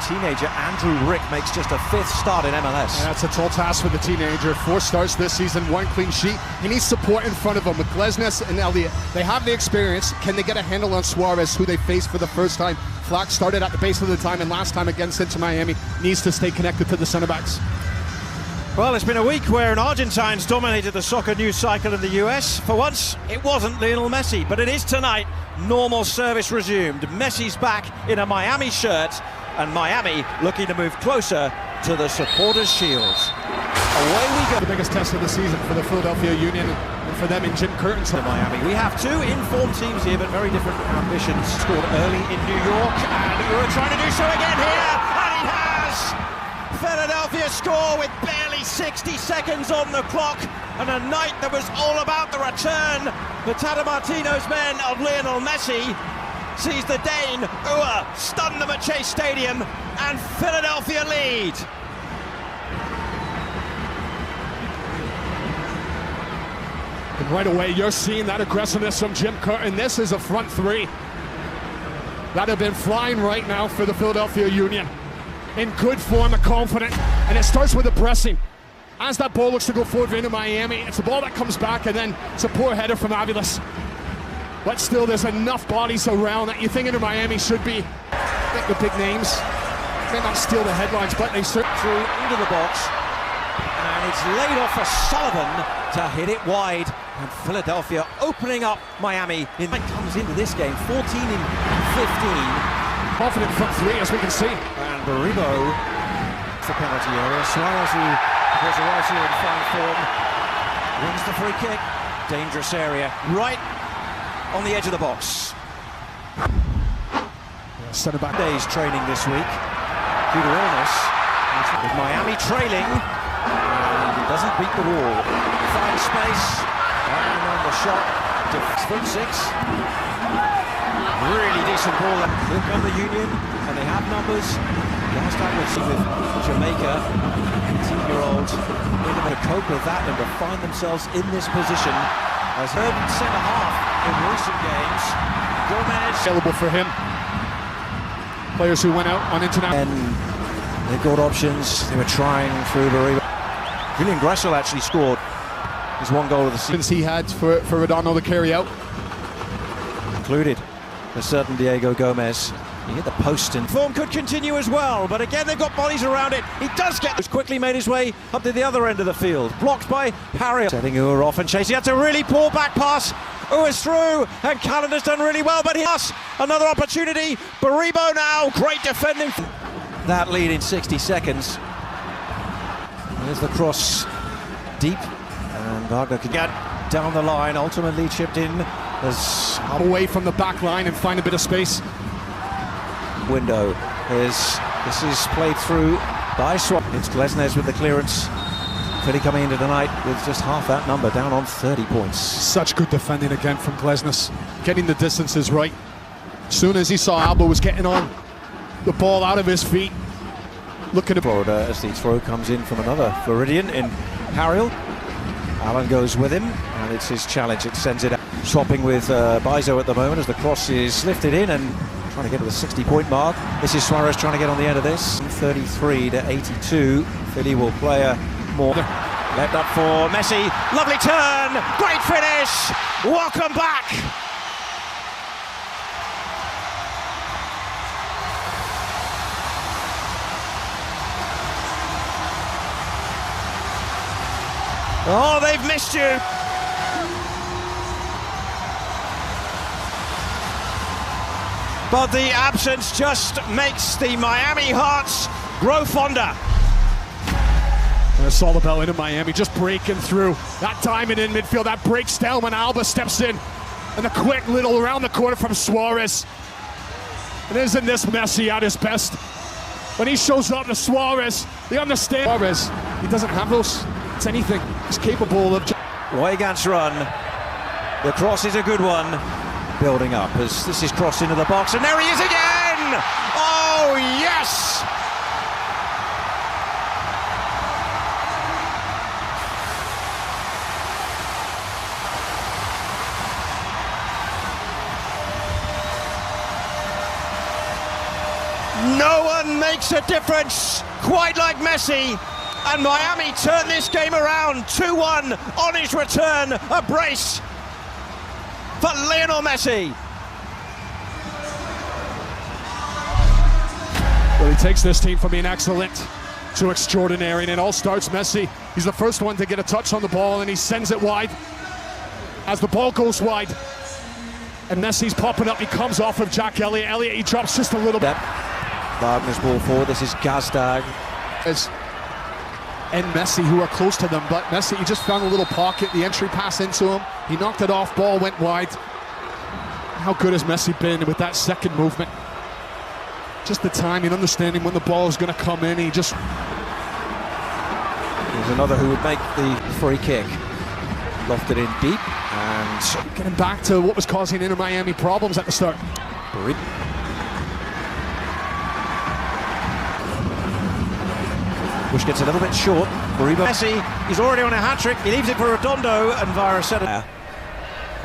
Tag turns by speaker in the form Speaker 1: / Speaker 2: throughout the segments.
Speaker 1: Teenager Andrew Rick makes just a 5th start in MLS.
Speaker 2: Yeah, that's a tall task for the teenager. 4 starts this season, 1 clean sheet. He needs support in front of him with Glesnes and Elliott. They have the experience. Can they get a handle on Suarez, who they faced for the first time? Flack started at the base of the time, and last time against Inter Miami needs to stay connected to the center backs.
Speaker 1: Well, it's been a week where Argentines dominated the soccer news cycle in the US. For once, it wasn't Lionel Messi, but it is tonight. Normal service resumed. Messi's back in a Miami shirt, and Miami looking to move closer to the supporters' shields. Away we go.
Speaker 2: The biggest test of the season for the Philadelphia Union and for them in Jim Curtin's
Speaker 1: Miami. We have 2 informed teams here, but very different ambitions. Scored early in New York, and we're trying to do so again here, and he has! Philadelphia score with barely 60 seconds on the clock, and a night that was all about the return. The Tata Martino's men of Lionel Messi sees the Dane stun them at Chase Stadium, and Philadelphia lead.
Speaker 2: And right away, you're seeing that aggressiveness from Jim Curtin. This is a front 3 that have been flying right now for the Philadelphia Union. In good form and confident, and it starts with the pressing. As that ball looks to go forward into Miami, it's a ball that comes back, and then it's a poor header from Aviles. But still, there's enough bodies around that you think Inter Miami should be. I think the big names may not steal the headlines, but they certainly
Speaker 1: Through into the box, and it's laid off for Sullivan to hit it wide, and Philadelphia opening up Miami. It comes into this game 14 in 15.
Speaker 2: confident front 3, as we can see.
Speaker 1: And Baribo, the penalty area. Suarez, who was arrives here in fine form, wins the free kick. Dangerous area, right on the edge of the box.
Speaker 2: Centre back
Speaker 1: Days training this week due to illness. With Miami trailing, and he doesn't beat the wall. Finds space, and on the shot to foot 6. Really decent ball. Here come the Union, and they have numbers. Last time we've seen with Jamaica, 18-year-old, able to cope with that and to find themselves in this position as third centre half in recent games. Gomez
Speaker 2: available for him. Players who went out on international.
Speaker 1: And they've got options. They were trying through Baribo. Julian Gressel actually scored his 1 goal of the season.
Speaker 2: He had for Redondo to carry out.
Speaker 1: Included a certain Diego Gomez. He hit the post, and form could continue as well, but again they've got bodies around it. He does get quickly made his way up to the other end of the field, blocked by Harry. Setting Ua off and chasing. That's a really poor back pass. Ua's through, and Calendar's done really well, but he has another opportunity. Baribo now, great defending. That lead in 60 seconds. There's the cross deep, and Wagner can get down the line, ultimately chipped in as
Speaker 2: Away from the back line and find a bit of space.
Speaker 1: Window is this is played through by Swap. It's Glesnes with the clearance. Philly coming into tonight with just half that number, down on 30 points.
Speaker 2: Such good defending again from Glesnes, getting the distances right. As soon as he saw Alba was getting on the ball out of his feet, looking at
Speaker 1: Florida as the throw comes in from another Floridian in Harriel. Allen goes with him, and it's his challenge. It sends it out. Swapping with Bizo at the moment as the cross is lifted in and trying to get to the 60-point mark. This is Suarez trying to get on the end of this. 33 to 82. Philly will play a more left up for Messi. Lovely turn, great finish. Welcome back. Oh, they've missed you. But the absence just makes the Miami Hearts grow fonder.
Speaker 2: And it's all about Inter Miami just breaking through. That diamond in midfield, that breaks down when Alba steps in. And the quick little around the corner from Suarez. And isn't this Messi at his best? When he shows up to Suarez, they understand. Suarez, he doesn't have those. It's anything. He's capable of.
Speaker 1: Weigand's run. The cross is a good one. Building up as this is crossed into the box, and there he is again! Oh, yes! No one makes a difference quite like Messi, and Miami turned this game around. 2-1 on his return, a brace for Lionel Messi.
Speaker 2: Well, he takes this team from being excellent to extraordinary, and it all starts Messi. He's the first one to get a touch on the ball, and he sends it wide. As the ball goes wide, and Messi's popping up, he comes off of Jack Elliott. Elliott, he drops just a little bit.
Speaker 1: Wagner's ball forward, this is Gazdag.
Speaker 2: And Messi, who are close to them, but Messi, he just found a little pocket, the entry pass into him, he knocked it off, ball went wide. How good has Messi been with that second movement? Just the timing, understanding when the ball is going to come in, he just...
Speaker 1: There's another who would make the free kick. Lofted in deep, and...
Speaker 2: Getting back to what was causing Inter Miami problems at the start.
Speaker 1: Which gets a little bit short. Messi, he's already on a hat-trick. He leaves it for Redondo, and Vara said it.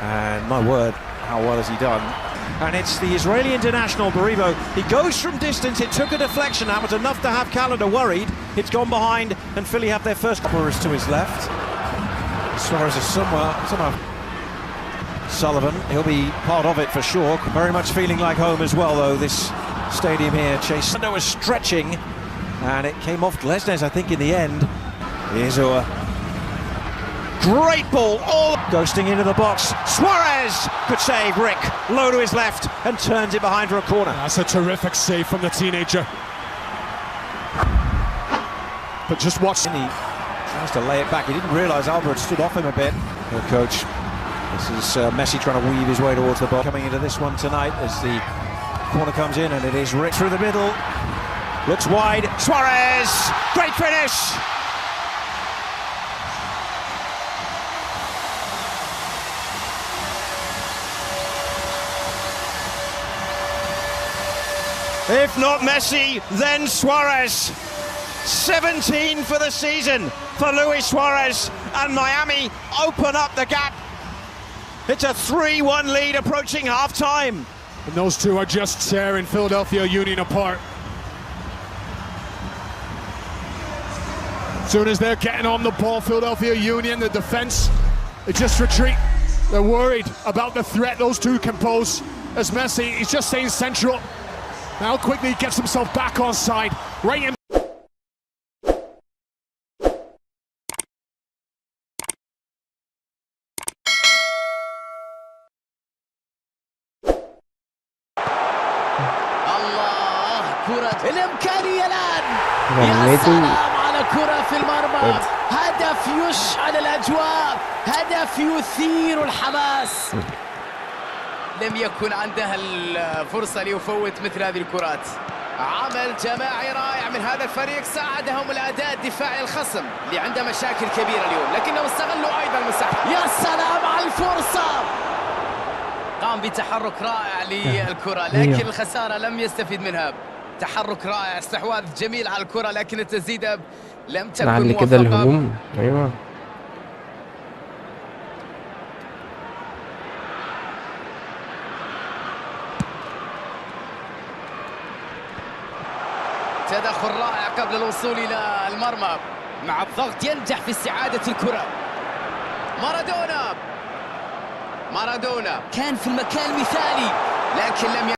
Speaker 1: And my word, how well has he done? And it's the Israeli international, Baribo. He goes from distance, it took a deflection, that was enough to have Calendar worried. It's gone behind, and Philly have their first... Is to his left. Suarez is somehow... Sullivan, he'll be part of it for sure. Very much feeling like home as well, though, this stadium here. Chase was stretching, and it came off Glesnes, I think, in the end. Here's a great ball, all ghosting into the box. Suarez could save. Rick low to his left and turns it behind for a corner.
Speaker 2: That's a terrific save from the teenager. But just watch.
Speaker 1: And he tries to lay it back. He didn't realise Alba had stood off him a bit. Well, coach, this is Messi trying to weave his way towards the ball. Coming into this one tonight as the corner comes in, and it is Rick through the middle. Looks wide. Suarez! Great finish! If not Messi, then Suarez. 17 for the season for Luis Suarez, and Miami open up the gap. It's a 3-1 lead approaching half-time.
Speaker 2: And those two are just tearing Philadelphia Union apart. As soon as they're getting on the ball, Philadelphia Union, the defense, they just retreat. They're worried about the threat those two can pose. As Messi, he's just staying central. Now quickly he gets himself back on side. Right in.
Speaker 3: الله كرة الإمكانية الآن. يا سلام على كرة في المرمى. هدف يشعل الأجواء. هدف يثير الحماس. لم يكن عندها الفرصة ليفوت مثل هذه الكرات. عمل جماعي رائع من هذا الفريق، ساعدهم الأداء الدفاعي الخصم اللي عنده مشاكل كبيرة اليوم، لكنهم استغلوا أيضا المساحة. يا سلام على الفرصة. قام بتحرك رائع للكرة، لكن الخسارة لم يستفيد منها. تحرك رائع، استحواذ جميل على الكرة، لكن التسديدة لم تكن موفقة.
Speaker 4: كده الهجوم. ايوه.
Speaker 3: تدخل رائع قبل الوصول إلى المرمى، مع الضغط ينجح في استعادة الكرة. مارادونا كان في المكان المثالي، لكن لم